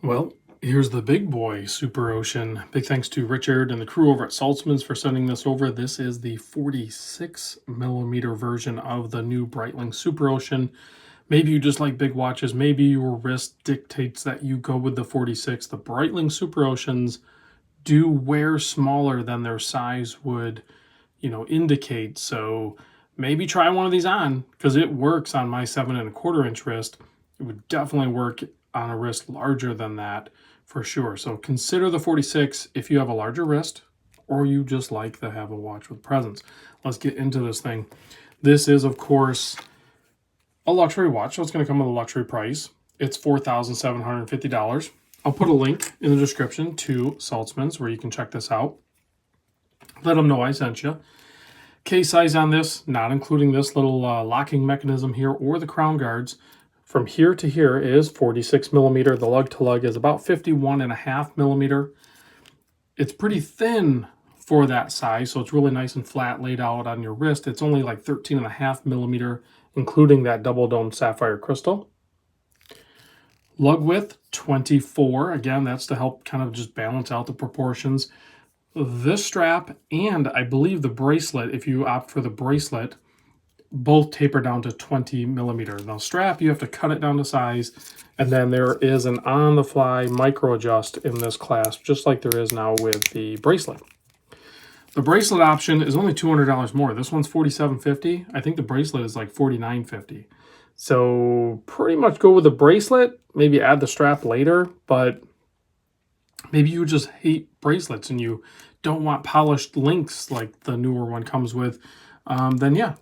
Well, here's the big boy, SUPEROCEAN. Big thanks to Richard and the crew over at Saltzman's for sending this over. This is the 46 millimeter version of the new Breitling SUPEROCEAN. Maybe you just like big watches. Maybe your wrist dictates that you go with the 46. The Breitling SUPEROCEANs do wear smaller than their size would, indicate. So maybe try one of these on, because it works on my 7¼ inch wrist. It would definitely work on a wrist larger than that for sure. So consider the 46 if you have a larger wrist or you just like to have a watch with presence. Let's get into this thing. This is, of course, a luxury watch, so it's going to come with a luxury price. It's $4,750. I'll put a link in the description to Saltzman's where you can check this out. Let them know I sent you. Case size on this, not including this little locking mechanism here or the crown guards, from here to here is 46 millimeter. The lug to lug is about 51.5 millimeter. It's pretty thin for that size, so it's really nice and flat laid out on your wrist. It's only like 13.5 millimeter, including that double dome sapphire crystal. Lug width 24. Again, that's to help kind of just balance out the proportions. This strap and I believe the bracelet, if you opt for the bracelet, both taper down to 20 millimeter. Now strap, you have to cut it down to size, and then there is an on-the-fly micro adjust in this clasp, just like there is now with the bracelet. The bracelet option is only $200 more. This one's $47.50. I think the bracelet is like $49.50. So pretty much go with the bracelet, maybe add the strap later, but maybe you just hate bracelets and you don't want polished links like the newer one comes with, then yeah,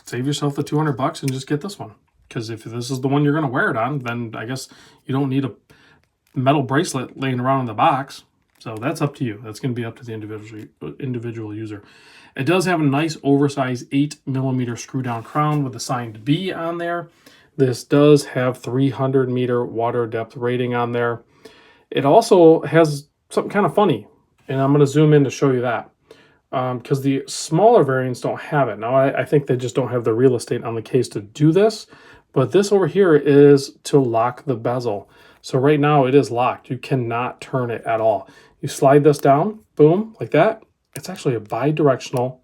save yourself the $200 and just get this one. Because if this is the one you're going to wear it on, then I guess you don't need a metal bracelet laying around in the box. So that's up to you. That's going to be up to the individual user. It does have a nice oversized 8 millimeter screw down crown with a signed B on there. This does have 300 meter water depth rating on there. It also has something kind of funny, and I'm going to zoom in to show you that. Because the smaller variants don't have it. Now, I think they just don't have the real estate on the case to do this, but this over here is to lock the bezel. So right now it is locked. You cannot turn it at all. You slide this down, boom, like that. It's actually a bi-directional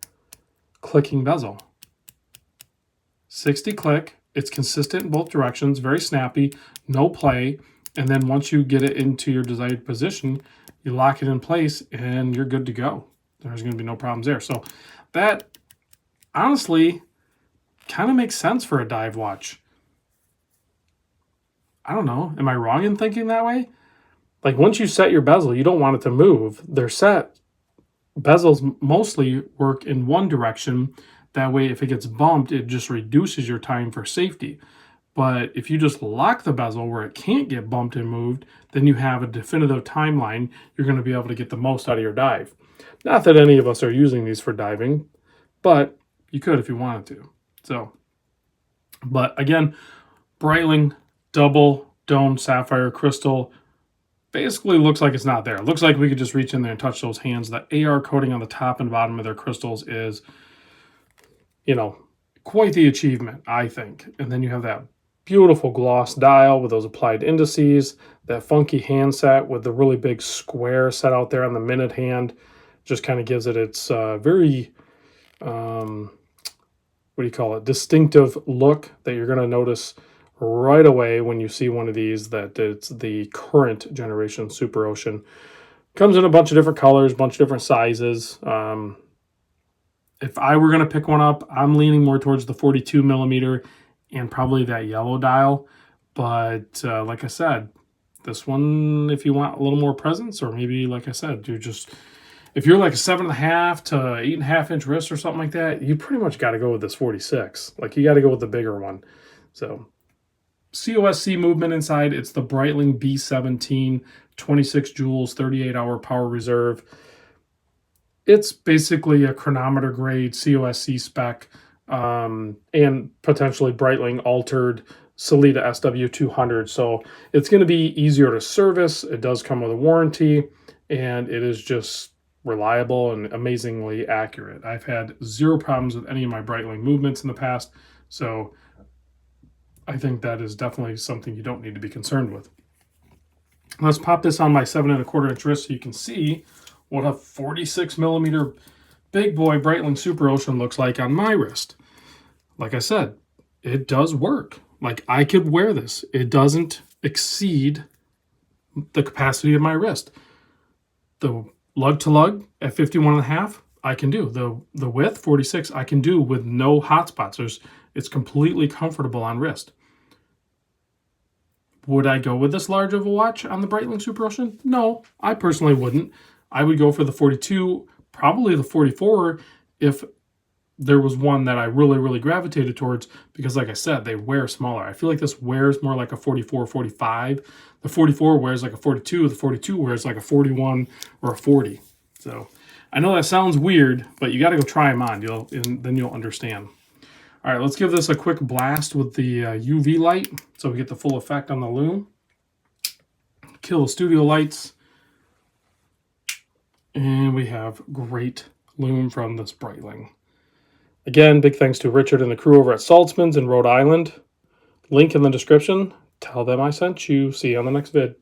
clicking bezel. 60 click. It's consistent in both directions, very snappy, no play. And then once you get it into your desired position, you lock it in place and you're good to go. There's going to be no problems there. So that honestly kind of makes sense for a dive watch. I don't know. Am I wrong in thinking that way? Like once you set your bezel, you don't want it to move. They're set. Bezels mostly work in one direction. That way, if it gets bumped, it just reduces your time for safety. But if you just lock the bezel where it can't get bumped and moved, then you have a definitive timeline. You're going to be able to get the most out of your dive. Not that any of us are using these for diving, but you could if you wanted to. So, but again, Breitling double dome sapphire crystal basically looks like it's not there. It looks like we could just reach in there and touch those hands. The AR coating on the top and bottom of their crystals is, quite the achievement, I think. And then you have that beautiful gloss dial with those applied indices, that funky handset with the really big square set out there on the minute hand. Just kind of gives it its very, distinctive look that you're going to notice right away when you see one of these, that it's the current generation SUPEROCEAN. Comes in a bunch of different colors, bunch of different sizes. If I were going to pick one up, I'm leaning more towards the 42 millimeter and probably that yellow dial. But like I said, this one, if you want a little more presence, or maybe, like I said, if you're like a 7.5 to 8.5 inch wrist or something like that, you pretty much got to go with this 46. Like you got to go with the bigger one. So COSC movement inside. It's the Breitling B17, 26 joules, 38-hour power reserve. It's basically a chronometer grade COSC spec, and potentially Breitling altered Sellita SW200. So it's going to be easier to service. It does come with a warranty, and it is just reliable and amazingly accurate. I've had zero problems with any of my Breitling movements in the past, so I think that is definitely something you don't need to be concerned with. Let's pop this on my 7¼ inch wrist so you can see what a 46 millimeter big boy Breitling SUPEROCEAN looks like on my wrist. Like I said, it does work. Like, I could wear this. It doesn't exceed the capacity of my wrist. The lug to lug at 51.5, I can do. The width, 46, I can do with no hot spots. It's completely comfortable on wrist. Would I go with this large of a watch on the Breitling SUPEROCEAN? No, I personally wouldn't. I would go for the 42, probably the 44 if there was one that I really, really gravitated towards, because like I said, they wear smaller. I feel like this wears more like a 44, 45. The 44 wears like a 42. The 42 wears like a 41 or a 40. So I know that sounds weird, but you got to go try them on. Then you'll understand. All right, let's give this a quick blast with the UV light so we get the full effect on the loom. Kill the studio lights. And we have great loom from this Breitling. Again, big thanks to Richard and the crew over at Saltzman's in Rhode Island. Link in the description. Tell them I sent you. See you on the next vid.